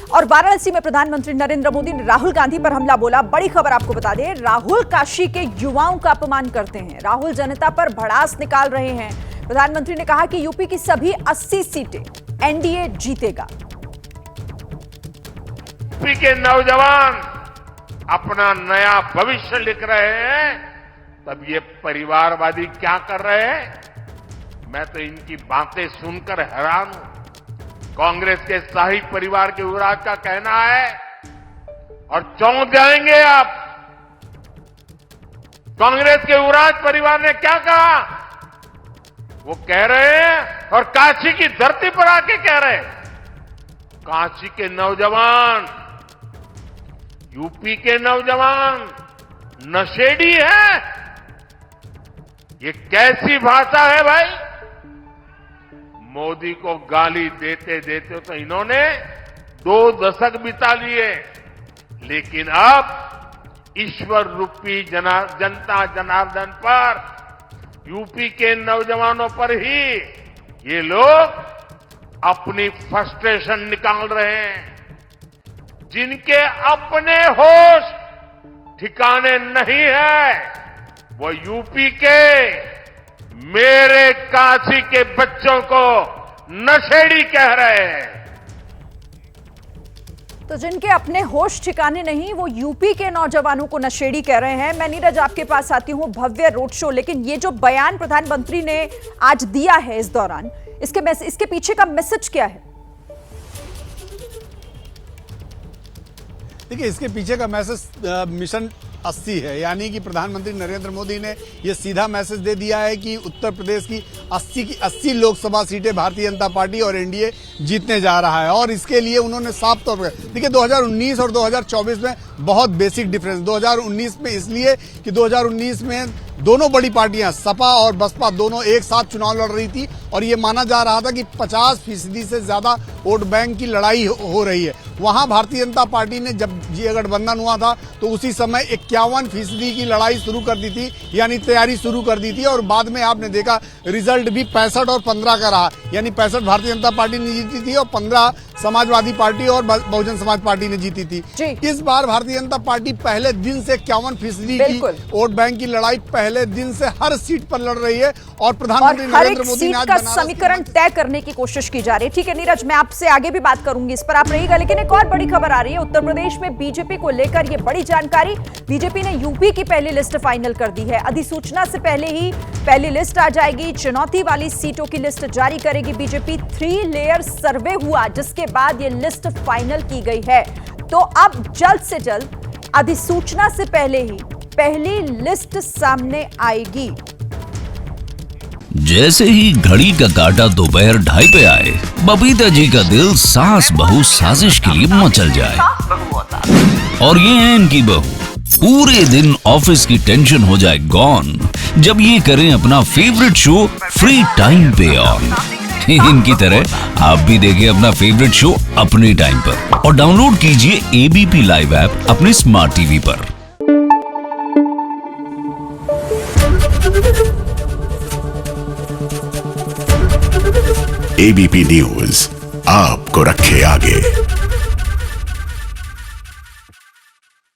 और वाराणसी में प्रधानमंत्री नरेंद्र मोदी ने राहुल गांधी पर हमला बोला। बड़ी खबर आपको बता दें, राहुल काशी के युवाओं का अपमान करते हैं। राहुल जनता पर भड़ास निकाल रहे हैं। प्रधानमंत्री ने कहा कि यूपी की सभी 80 सीटें एनडीए जीतेगा। यूपी के नौजवान अपना नया भविष्य लिख रहे हैं, तब ये परिवारवादी क्या कर रहे हैं? मैं तो इनकी बातें सुनकर हैरान हूं। कांग्रेस के शाही परिवार के युवराज का कहना है और चौंक जाएंगे आप। कांग्रेस के युवराज परिवार ने क्या कहा? वो कह रहे हैं और काशी की धरती पर आके कह रहे हैं, काशी के नौजवान, यूपी के नौजवान नशेड़ी है। ये कैसी भाषा है भाई? मोदी को गाली देते देते तो इन्होंने 2 दशक बिता लिए, लेकिन अब ईश्वर रूपी जनता जनार्दन पर, यूपी के नौजवानों पर ही ये लोग अपनी फ्रस्ट्रेशन निकाल रहे हैं। जिनके अपने होश ठिकाने नहीं है, वो यूपी के मेरे काशी के बच्चों को नशेड़ी कह रहे हैं। तो जिनके अपने होश ठिकाने नहीं, वो यूपी के नौजवानों को नशेड़ी कह रहे हैं। मैं नीरज आपके पास आती हूं। भव्य रोड शो, लेकिन ये जो बयान प्रधानमंत्री ने आज दिया है इस दौरान, इसके पीछे का मैसेज क्या है? देखिए, इसके पीछे का मैसेज मिशन 80 है, यानी कि प्रधानमंत्री नरेंद्र मोदी ने यह सीधा मैसेज दे दिया है कि उत्तर प्रदेश की 80 लोकसभा सीटें भारतीय जनता पार्टी और एनडीए जीतने जा रहा है। और इसके लिए उन्होंने साफ तौर पर, देखिए 2019 और 2024 में बहुत बेसिक डिफरेंस। 2019 में इसलिए कि 2019 में दोनों बड़ी पार्टियां सपा और बसपा दोनों एक साथ चुनाव लड़ रही थी और ये माना जा रहा था कि 50% से ज्यादा वोट बैंक की लड़ाई हो रही है। वहां भारतीय जनता पार्टी ने जब ये गठबंधन हुआ था तो उसी समय 51% की लड़ाई शुरू कर दी थी, यानी तैयारी शुरू कर दी थी। और बाद में आपने देखा रिजल्ट भी 65 और 15 का रहा, यानी 65 भारतीय जनता पार्टी ने जीती थी और 15 समाजवादी पार्टी और बहुजन समाज पार्टी ने जीती थी। इस बार भारतीय जनता पार्टी पहले दिन से 51% की वोट बैंक की लड़ाई पहले दिन से हर सीट पर लड़ रही है और प्रधानमंत्री नरेंद्र मोदी ने आज समीकरण तय करने की कोशिश की जा रही है। ठीक है नीरज, मैं आपसे आगे भी बात करूंगी, इस पर आप रहिएगा। लेकिन एक और बड़ी खबर आ रही है उत्तर प्रदेश में बीजेपी को लेकर। ये बड़ी जानकारी, बीजेपी ने यूपी की पहली लिस्ट फाइनल कर दी है। अधिसूचना से पहले ही पहली लिस्ट आ जाएगी। चुनौती वाली सीटों की लिस्ट जारी करेगी बीजेपी। 3 लेयर सर्वे हुआ, जिसके बाद ये लिस्ट फाइनल की गई है। तो अब जल्द से जल्द अधिसूचना से पहले ही पहली लिस्ट सामने आएगी। जैसे ही घड़ी का काटा दोपहर 2:30 पे आए, बबीता जी का दिल सास बहू साजिश के लिए मचल जाए। और ये है इनकी बहू, पूरे दिन ऑफिस की टेंशन हो जाए गॉन जब ये करें अपना फेवरेट शो फ्री टाइम पे ऑन। इनकी तरह आप भी देखें अपना फेवरेट शो अपने टाइम पर और डाउनलोड कीजिए एबीपी लाइव ऐप अपने स्मार्ट टीवी पर। एबीपी न्यूज आपको रखे आगे।